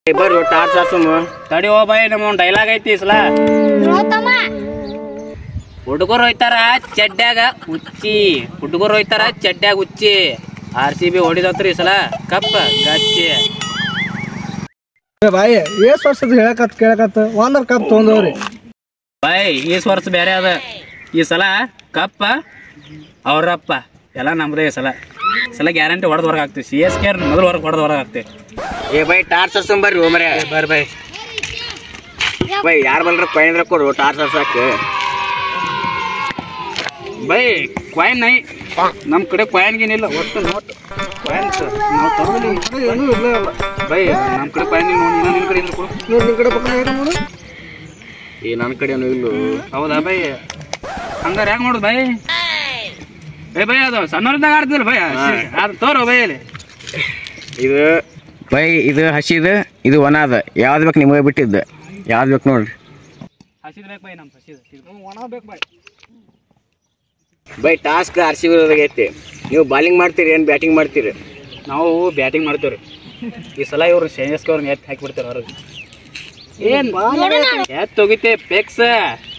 ಬರ್ರಿ ಟಾರ್ಚ್ ಹಾಸುಮ ತಡಿ ಹೋ ಬಾಯ್ ನಮ್ಮ ಒಂದು ಡೈಲಾಗ್ ಐತಿ ಸಲ ಹುಡುಗರು ಹೋಯ್ತಾರ ಚಡ್ಡ್ಯಾಗ ಹುಚ್ಚಿ ಹುಡುಗರು ಹೋಯ್ತಾರ ಚಡ್ಡ್ಯಾಗ ಹುಚ್ಚಿ RCB ಹೊಡಿದತ್ರಿ ಈ ಸಲ ಕಪ್ಪ ಗಚ್ಚಿ ಬಾಯ್ ಎಷ್ಟ್ ವರ್ಷದ ಹೇಳಕತ್ ಕೇಳಕತ್ ಒಂದರ ಕಪ್ ತೊಗೊಂಡವ್ರಿ ಬಾಯ್ ಈ ವರ್ಷ ಬೇರೆ ಅದ ಈ ಸಲ ಕಪ್ಪ ಅವ್ರಪ್ಪ ಎಲ್ಲ ನಮ್ದೇ ಈ ಸಲ ಗ್ಯಾರಂಟಿ ಹೊಡೆದ್ ಹೊರಗೆ ಆಗ್ತೀವಿ CSK ಮೊದಲು ಹೊಡೆದ್ ಹೊರಗೆ ಆಗ್ತೀವಿ ಏ ಬೈ ಟಾರ್ಚ್ ಹರ್ಸಂ ಬರ್ರಿ ಮರೆ ಬರ್ರಿ ಬೈ ಯಾರು ಬಲ್ರ ಕಾಯಿನ್ ಕೊಡು ಟಾರ್ಚ್ ಹರ್ಸಾಕ ಬೈ ಕಾಯಿನ್ ನೈ ನಮ್ಮ ಕಡೆ ಕಾಯಿನ್ಗೇನಿಲ್ಲ ಒಟ್ಟು ನೋಟ್ ಕಾಯಿನ್ ನಾವು ತಗೊಳ್ಳಿ ಏನೂ ಇಲ್ಲ ಬೈ ನಮ್ಮ ಕಡೆ ಕಾಯಿನ್ ನೋಡಿ ನಿನ್ನ ಕಡೆ ಇದ್ರೆ ಕೊಡು ನಿನ್ನ ಕಡೆ ಪಕ್ಕ ನೋಡು ಏ ನನ್ನ ಕಡೆನೂ ಇಲ್ಲ ಹೌದಾ ಬೈ ಹಂಗಾರೆ ಹೆಂಗೆ ನೋಡುದು ಬೈ ಏ ಬೈ ಅದು ಸಣ್ಣವ್ರದಾಗ ಆಡ್ತಿಲ್ಲ ಬೈ ಅದು ತೋರು ಬೈ ಅಲ್ಲಿ ಇದು ಬೈ ಇದು ಹಸಿದು ಇದು ಒಣ ಅದ ಯಾವ್ದು ಬೇಕು ನಿಮಗೆ ಬಿಟ್ಟಿದ್ದು ಯಾವ್ದು ಬೇಕು ನೋಡ್ರಿ ಹಸಿದು ಬೇಕು ಬೈ ನಮ್ಮ ಹಸಿದು ಒಣ ಬೇಕು ಬಾಯ್ ಬೈ ಟಾಸ್ಕ್ RCB ಐತಿ ನೀವು ಬಾಲಿಂಗ್ ಮಾಡ್ತೀರಿ ಏನು ಬ್ಯಾಟಿಂಗ್ ಮಾಡ್ತೀರಿ ನಾವು ಬ್ಯಾಟಿಂಗ್ ಮಾಡ್ತೀವಿ ರೀ ಈ ಸಲ ಇವ್ರು CSK ಅವ್ರನ್ನ ಎತ್ತು ಹಾಕಿಬಿಡ್ತಾರೆ ಹೊರಗೆ ಏನು ಎತ್ತು ಹೋಗಿತ್ತೆ ಪೆಕ್ಸ್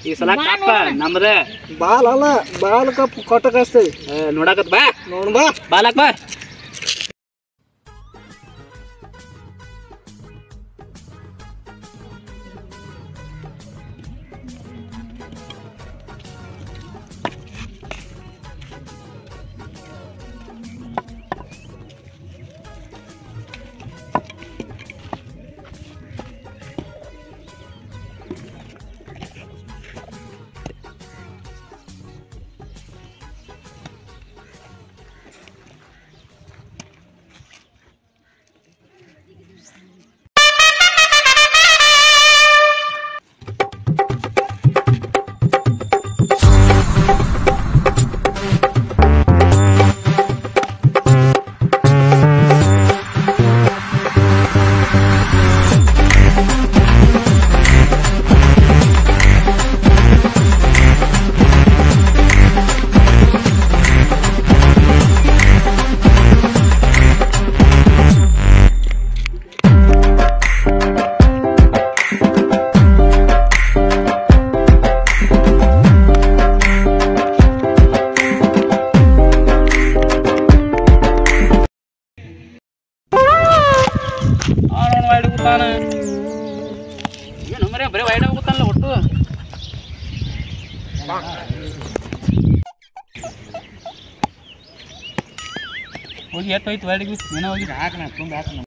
ಈ ಸಲ ಕಪ್ಪ ನಮ್ದ ಬಾಲ್ ಅಲ್ಲ ಬಾಲ್ ಕಪ್ ಕೊಟ್ಟ ಕಳಿಸ್ತೇವೆ ನೋಡಕತ್ ಬಾ ನೋಡ್ ಬಾ ಬಾಲಕ್ ಬಾ ಏನು ಮರೆ ಬರೀ ವೈಡ್ ಹೋಗುತ್ತಲ್ಲ ಒಟ್ಟು ಹೋಗಿ ಎಷ್ಟು ಹೋಯ್ತು ವೈಡಿಗೆ ಏನೋ ಹೋಗಿ ಹಾಕೋಣ ತುಂಬ ಹಾಕೋಣ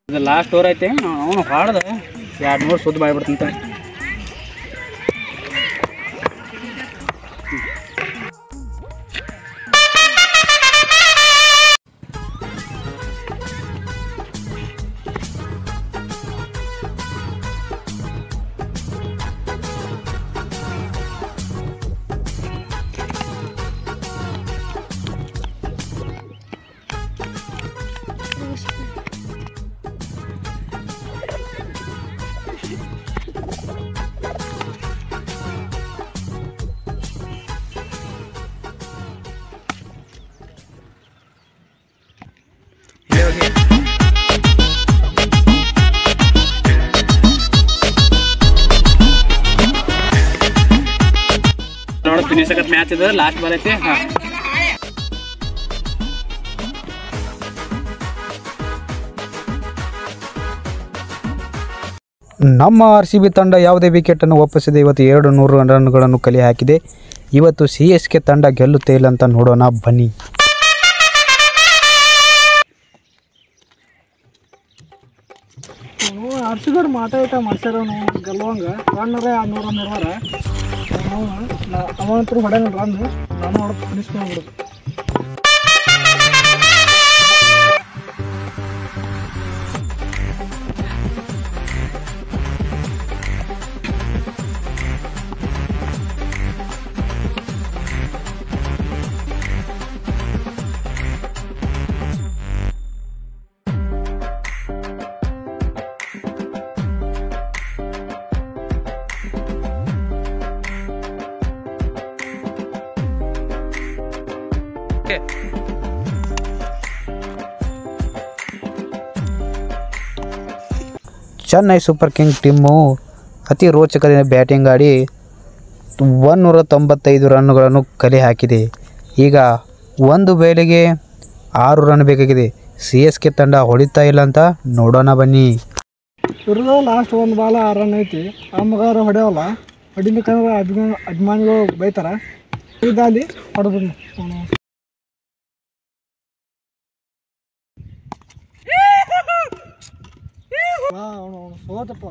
ಲಾಸ್ಟ್ ಓವರ್ ಐತೆ ಅವನು ಹಾಡ್ದ 2-3 ಸುದ್ದು ಮಾಡಿಬಿಡ್ತಂತ ಫಿನಿಶ್ ಆಗತ್ ಮ್ಯಾಚ್ ಇದೆ ಲಾಸ್ಟ್ ಬಾಲ್ ಐತಿ ನಮ್ಮ RCB ತಂಡ ಯಾವುದೇ ವಿಕೆಟನ್ನು ಒಪ್ಪಿಸದೆ ಇವತ್ತು 200 ರನ್ಗಳನ್ನು ಕಲೆ ಹಾಕಿದೆ. ಇವತ್ತು CSK ತಂಡ ಗೆಲ್ಲುತ್ತೆ ಇಲ್ಲ ಅಂತ ನೋಡೋಣ ಬನ್ನಿ. RCB ಮಾಟ ಐಟ ಮಾಡ್ಸ್ಯಾರ ಗೆಲ್ಲುವಂಗ ರನ್ನರ 200 ನಿರ್ವಾರ ಅವಂತರು ಹೊಡೆಯಲ್ಲ ರನ್ ನಾನು ಹೊಡೆದು ಫಿನಿಶ್ ಮಾಡ್ಬಿಡೋದು. ಚೆನ್ನೈ ಸೂಪರ್ ಕಿಂಗ್ ಟೀಮು ಅತಿ ರೋಚಕದಿಂದ ಬ್ಯಾಟಿಂಗ್ ಆಡಿ 195 ರನ್ಗಳನ್ನು ಕಲೆ ಹಾಕಿದೆ. ಈಗ ಒಂದು ಬೇಲಿಗೆ 6 ರನ್ ಬೇಕಾಗಿದೆ. CSK ತಂಡ ಹೊಡಿತಾ ಇಲ್ಲ ಅಂತ ನೋಡೋಣ ಬನ್ನಿ. ಇರೋದು ಲಾಸ್ಟ್ ಒಂದು ಬಾಲ 6 ರನ್ ಐತಿ. ಆ ಮಗಾರ ಹೊಡೆಯವಲ್ಲ ಹೊಡಿಬೇಕಂದ್ರೆ ಅಭಿಮಾನಿಗಳು ಬೈತಾರ ಇದಾಲಿ ಹೊಡೆದು ಅವನು ಸೋತಪ್ಪ.